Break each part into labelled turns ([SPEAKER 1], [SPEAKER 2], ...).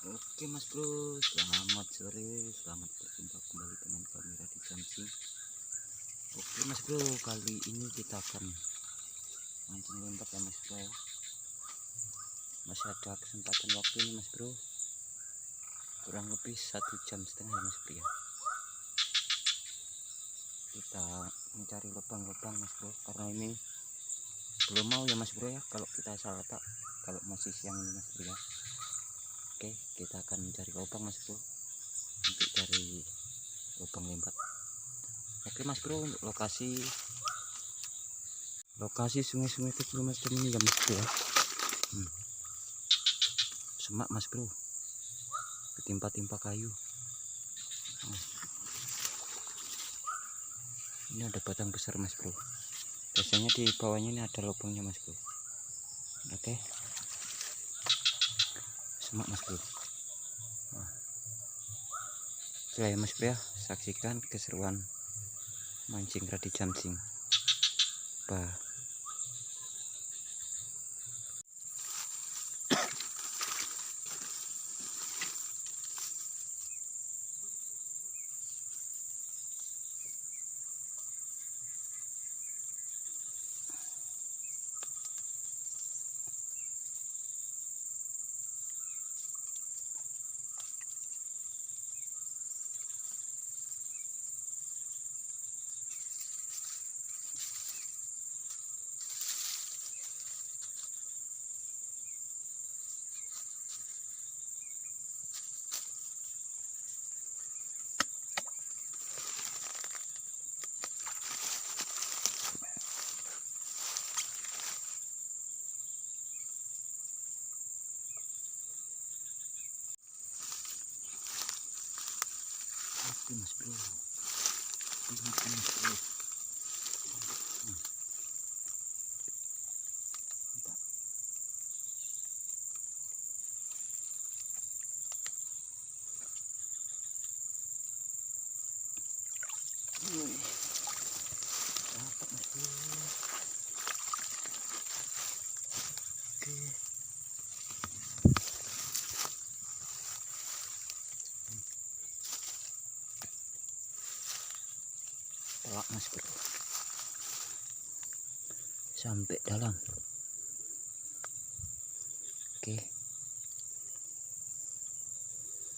[SPEAKER 1] Oke Mas Bro, selamat sore, selamat berjumpa kembali dengan kami Radit Samsi. Oke Mas Bro, kali ini kita akan mancing lempar ya Mas Bro. Masih ada kesempatan waktu ini Mas Bro, kurang lebih 1,5 jam ya Mas Bro ya. Kita mencari lubang-lubang Mas Bro, karena ini belum mau ya Mas Bro ya, kalau kita salah tak, kalau masih siang ini Mas Bro ya. Oke, kita akan mencari lubang Mas Bro, untuk cari lubang lempar. Oke Mas Bro, untuk lokasi sungai-sungai kecil macam ini ya Mas Bro ya. Semak Mas Bro, ketimpa-timpa kayu. Ini ada batang besar Mas Bro, biasanya di bawahnya ini ada lubangnya Mas Bro. Oke, semak Mas Bro. Oke Mas Bro ya, saksikan keseruan mancing Radit Samsi. Oke Mas Bro, lihat Mas Bro. Dapat Mas Bro. Oke. Telak Mas Bro, sampai dalam. Oke,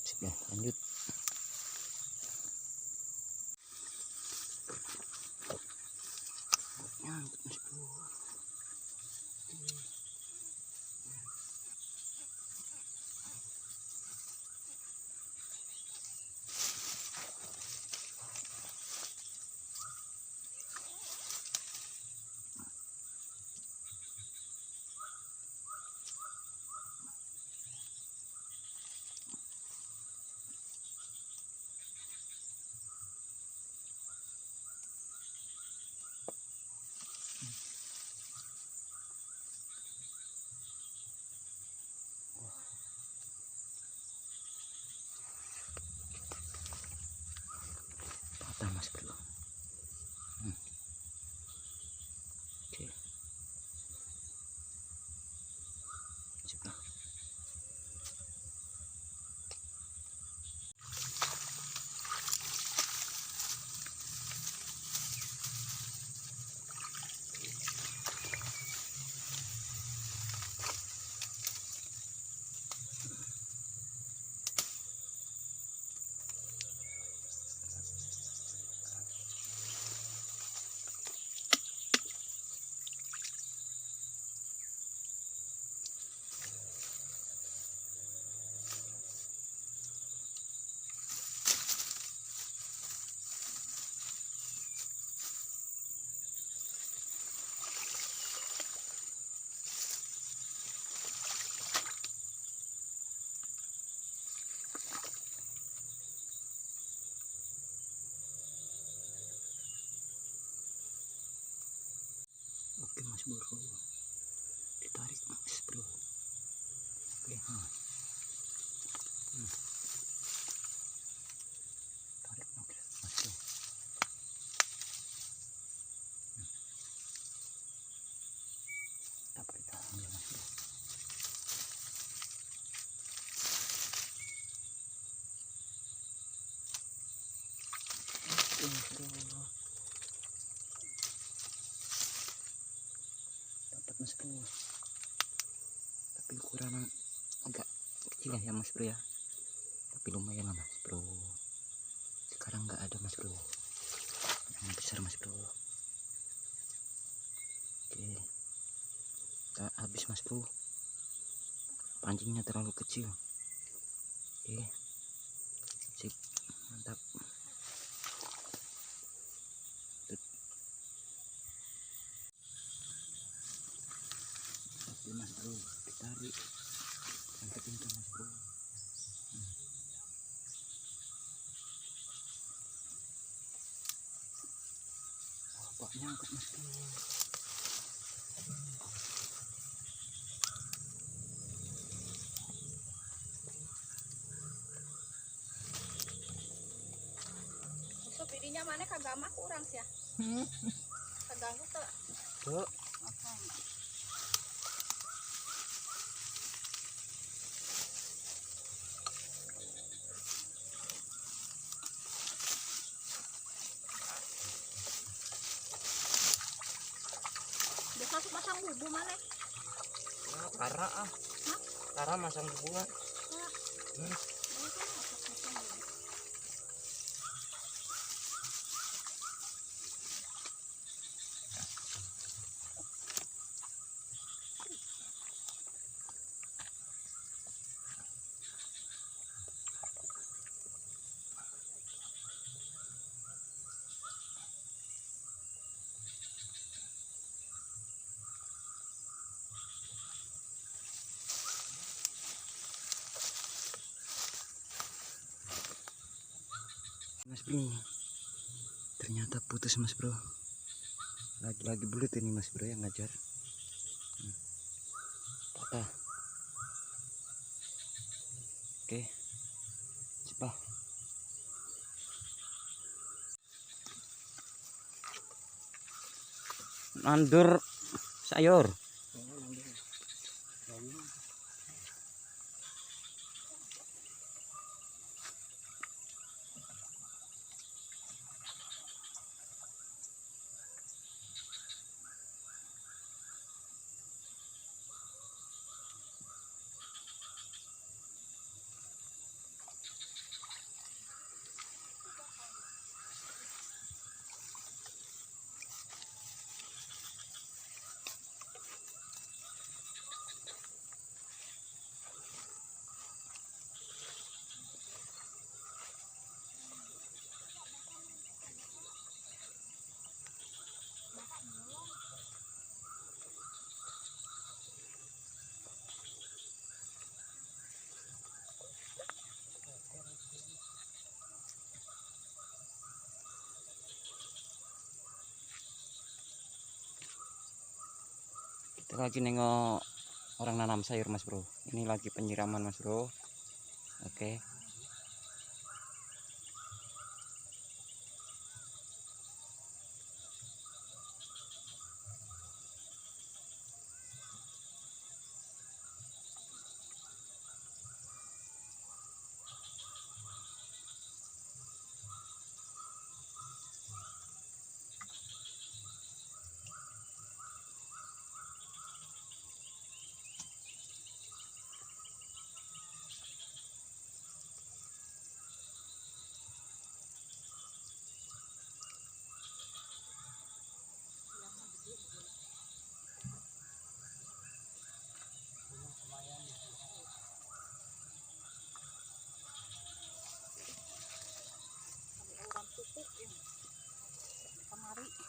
[SPEAKER 1] sudah lanjut. Nyangkut Mas Bro. Patah Mas Bro. Oke, coba. Oke Mas Bro, ditarik Mas Bro. Oke, tarik Mas Bro. Dapat ditahan ya Mas Bro. mas bro, tapi ukuran agak kecil ya mas bro ya, tapi lumayan lah mas bro. Sekarang nggak ada mas bro yang besar mas bro. Oke, kita habis mas bro, pancingnya terlalu kecil. Oke, sip, mantap. Oke mas bro, ditarik sampai kencang mas bro. Pak nyangkut mas bro.
[SPEAKER 2] Besok bidinya mana kagak mah kurang sih ya. Kagak tuh.
[SPEAKER 1] Tuh.
[SPEAKER 2] Biasa masang bubu mana?
[SPEAKER 1] Kara ah.
[SPEAKER 2] Hah?
[SPEAKER 1] Kara masang bubuan. Mas bro, ternyata putus mas bro. Lagi-lagi belut ini mas bro yang ngajar. Patah. Oke, cepat. Nandur sayur. Kita lagi nengok orang nanam sayur mas bro. Ini lagi penyiraman mas bro. Oke.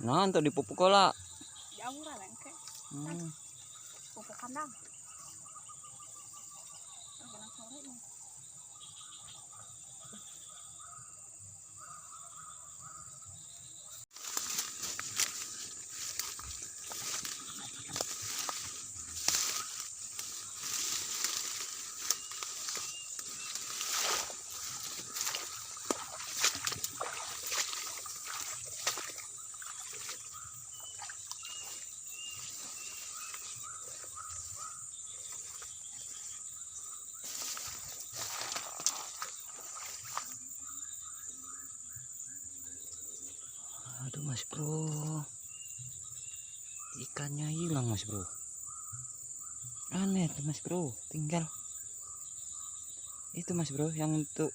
[SPEAKER 1] Nah, untuk dipupuk kola.
[SPEAKER 2] Jauh lah lengke. Pupuk kandang.
[SPEAKER 1] Aduh mas bro, ikannya hilang mas bro. aneh tuh mas bro, tinggal itu mas bro yang untuk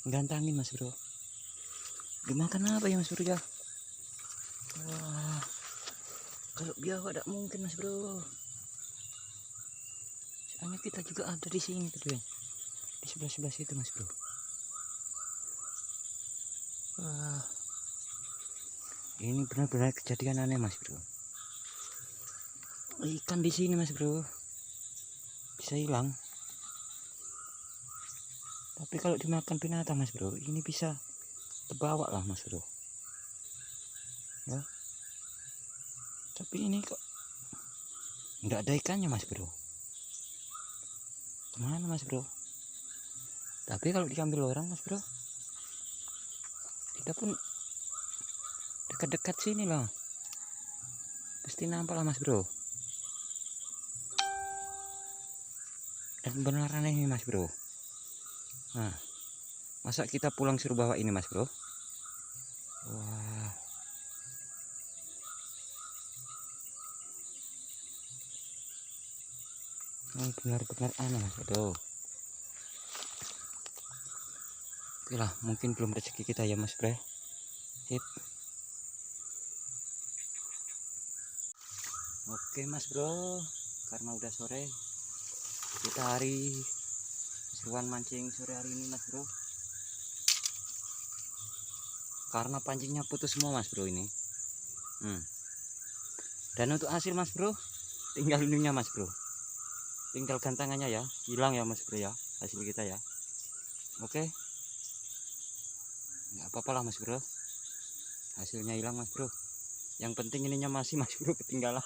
[SPEAKER 1] gantangin mas bro. Dimakan apa ya mas bro ya? Wah, kalau biawak tidak mungkin mas bro. Soalnya kita juga ada di sini tuh, di sebelah situ mas bro. Wah, ini benar-benar kejadian aneh mas bro. Ikan di sini mas bro bisa hilang, tapi kalau dimakan binatang mas bro ini bisa terbawa lah mas bro ya. Tapi ini kok nggak ada ikannya mas bro, kemana mas bro? Tapi kalau diambil orang mas bro, kita pun dekat-dekat sini lah pasti nampak lah mas bro. Dan benar aneh nih mas bro. Nah, masa kita pulang suruh bawa ini mas bro? Wah, ini benar-benar aneh mas bro. Oke lah, mungkin belum rezeki kita ya mas bro. Sip. Oke mas bro, karena udah sore, kita seruan mancing sore hari ini mas bro. Karena pancingnya putus semua mas bro ini. Dan untuk hasil mas bro, tinggal ininya mas bro, tinggal gantangannya ya, hilang ya mas bro ya, hasil kita ya. Oke, nggak apa-apa lah mas bro, hasilnya hilang mas bro. Yang penting ininya masih mas bro ketinggalan.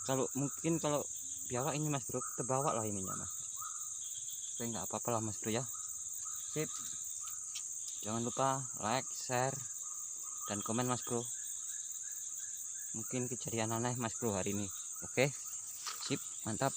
[SPEAKER 1] Kalau mungkin kalau biawak ini mas bro terbawa lah ininya mas. Oke, nggak apa-apa lah mas bro ya. Sip. Jangan lupa like, share, dan komen mas bro. Mungkin kejadian aneh mas bro hari ini. Oke, sip, mantap.